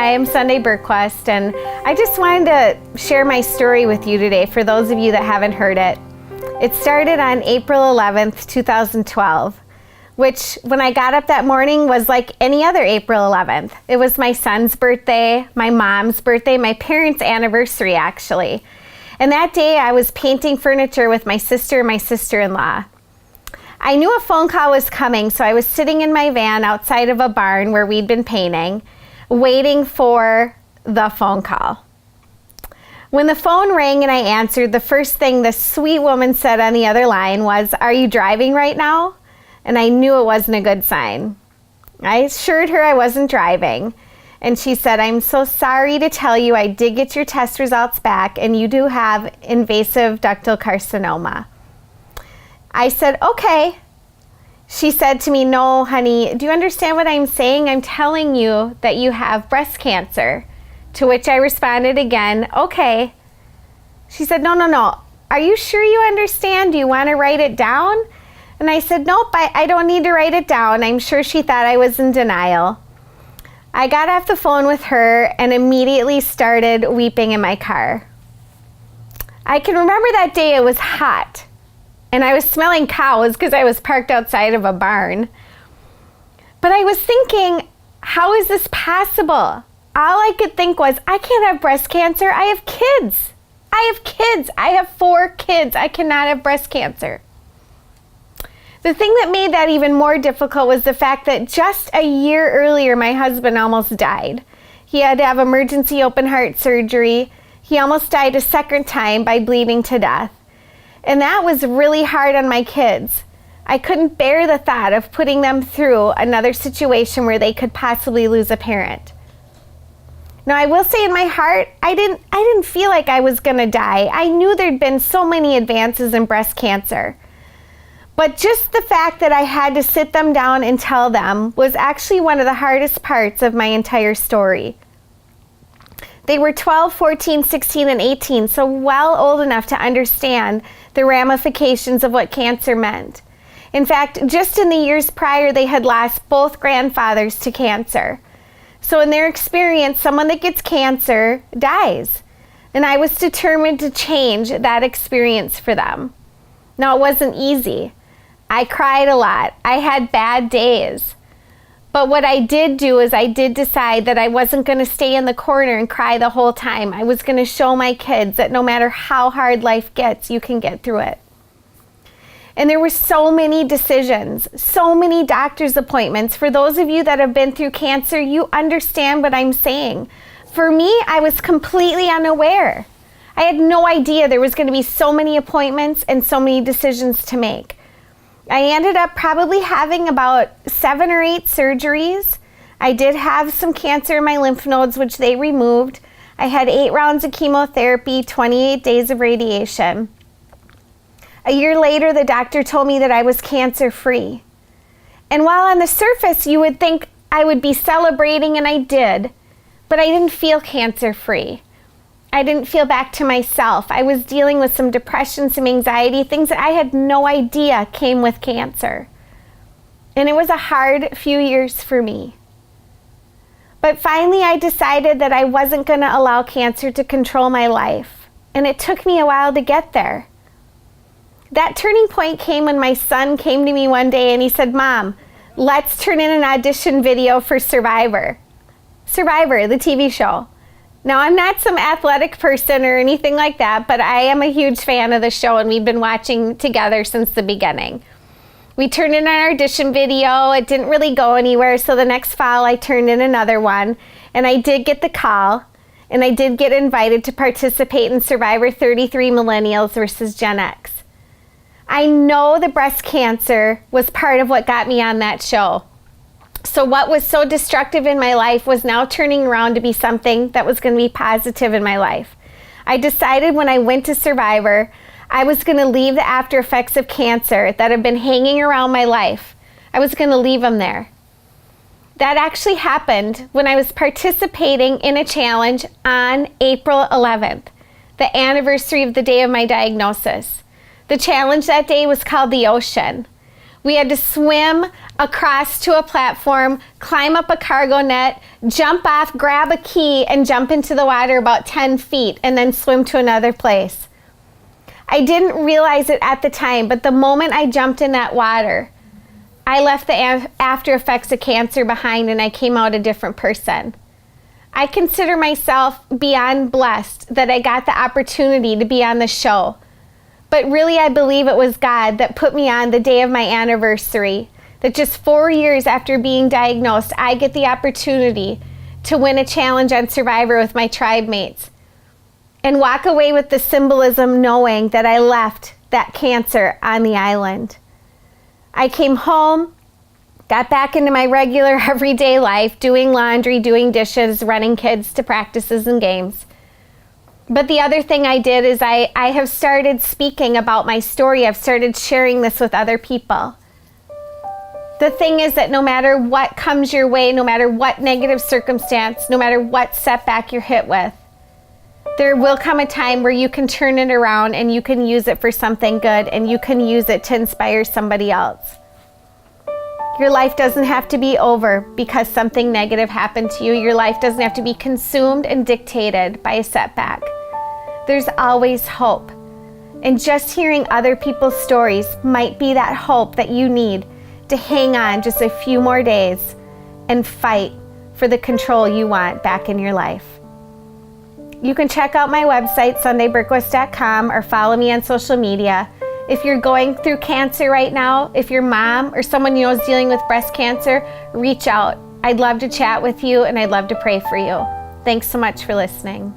Hi, I'm Sunday Burquest, and I just wanted to share my story with you today for those of you that haven't heard it. It started on April 11th, 2012, which when I got up that morning was like any other April 11th. It was my son's birthday, my mom's birthday, my parents' anniversary actually. And that day I was painting furniture with my sister and my sister-in-law. I knew a phone call was coming, so I was sitting in my van outside of a barn where we'd been painting, waiting for the phone call. When the phone rang and I answered, the first thing the sweet woman said on the other line was, "Are you driving right now?" And I knew it wasn't a good sign. I assured her I wasn't driving, and she said, "I'm so sorry to tell you I did get your test results back and you do have invasive ductal carcinoma." I said, "Okay." She said to me, "No, honey, do you understand what I'm saying? I'm telling you that you have breast cancer." To which I responded again, "Okay." She said, No. Are you sure you understand? Do you want to write it down?" And I said, "Nope, I don't need to write it down." I'm sure she thought I was in denial. I got off the phone with her and immediately started weeping in my car. I can remember that day it was hot. And I was smelling cows because I was parked outside of a barn. But I was thinking, how is this possible? All I could think was, I can't have breast cancer. I have kids. I have 4 kids. I cannot have breast cancer. The thing that made that even more difficult was the fact that just a year earlier, my husband almost died. He had to have emergency open heart surgery. He almost died a second time by bleeding to death. And that was really hard on my kids. I couldn't bear the thought of putting them through another situation where they could possibly lose a parent. Now, I will say in my heart, I didn't feel like I was gonna die. I knew there'd been so many advances in breast cancer. But just the fact that I had to sit them down and tell them was actually one of the hardest parts of my entire story. They were 12, 14, 16, and 18, so well old enough to understand the ramifications of what cancer meant. In fact, just in the years prior, they had lost both grandfathers to cancer. So in their experience, someone that gets cancer dies. And I was determined to change that experience for them. Now, it wasn't easy. I cried a lot. I had bad days. But what I did do is I did decide that I wasn't going to stay in the corner and cry the whole time. I was going to show my kids that no matter how hard life gets, you can get through it. And there were so many decisions, so many doctor's appointments. For those of you that have been through cancer, you understand what I'm saying. For me, I was completely unaware. I had no idea there was going to be so many appointments and so many decisions to make. I ended up probably having about 7 or 8 surgeries. I did have some cancer in my lymph nodes, which they removed. I had 8 rounds of chemotherapy, 28 days of radiation. A year later, the doctor told me that I was cancer-free. And while on the surface, you would think I would be celebrating, and I did, but I didn't feel cancer-free. I didn't feel back to myself. I was dealing with some depression, some anxiety, things that I had no idea came with cancer. And it was a hard few years for me. But finally, I decided that I wasn't going to allow cancer to control my life. And it took me a while to get there. That turning point came when my son came to me one day and he said, "Mom, let's turn in an audition video for Survivor." Survivor, the TV show. Now, I'm not some athletic person or anything like that, but I am a huge fan of the show, and we've been watching together since the beginning. We turned in an audition video. It didn't really go anywhere, so the next fall I turned in another one, and I did get the call, and I did get invited to participate in Survivor 33 Millennials versus Gen X. I know the breast cancer was part of what got me on that show. So what was so destructive in my life was now turning around to be something that was going to be positive in my life. I decided when I went to Survivor, I was going to leave the after effects of cancer that have been hanging around my life. I was going to leave them there. That actually happened when I was participating in a challenge on April 11th, the anniversary of the day of my diagnosis. The challenge that day was called The Ocean. We had to swim across to a platform, climb up a cargo net, jump off, grab a key, and jump into the water about 10 feet, and then swim to another place. I didn't realize it at the time, but the moment I jumped in that water, I left the after effects of cancer behind and I came out a different person. I consider myself beyond blessed that I got the opportunity to be on the show. But really, I believe it was God that put me on the day of my anniversary, that just 4 years after being diagnosed, I get the opportunity to win a challenge on Survivor with my tribe mates and walk away with the symbolism knowing that I left that cancer on the island. I came home, got back into my regular everyday life, doing laundry, doing dishes, running kids to practices and games. But the other thing I did is I have started speaking about my story. I've started sharing this with other people. The thing is that no matter what comes your way, no matter what negative circumstance, no matter what setback you're hit with, there will come a time where you can turn it around and you can use it for something good and you can use it to inspire somebody else. Your life doesn't have to be over because something negative happened to you. Your life doesn't have to be consumed and dictated by a setback. There's always hope. And just hearing other people's stories might be that hope that you need to hang on just a few more days and fight for the control you want back in your life. You can check out my website, sundayberquist.com, or follow me on social media. If you're going through cancer right now, if your mom or someone you know is dealing with breast cancer, reach out. I'd love to chat with you and I'd love to pray for you. Thanks so much for listening.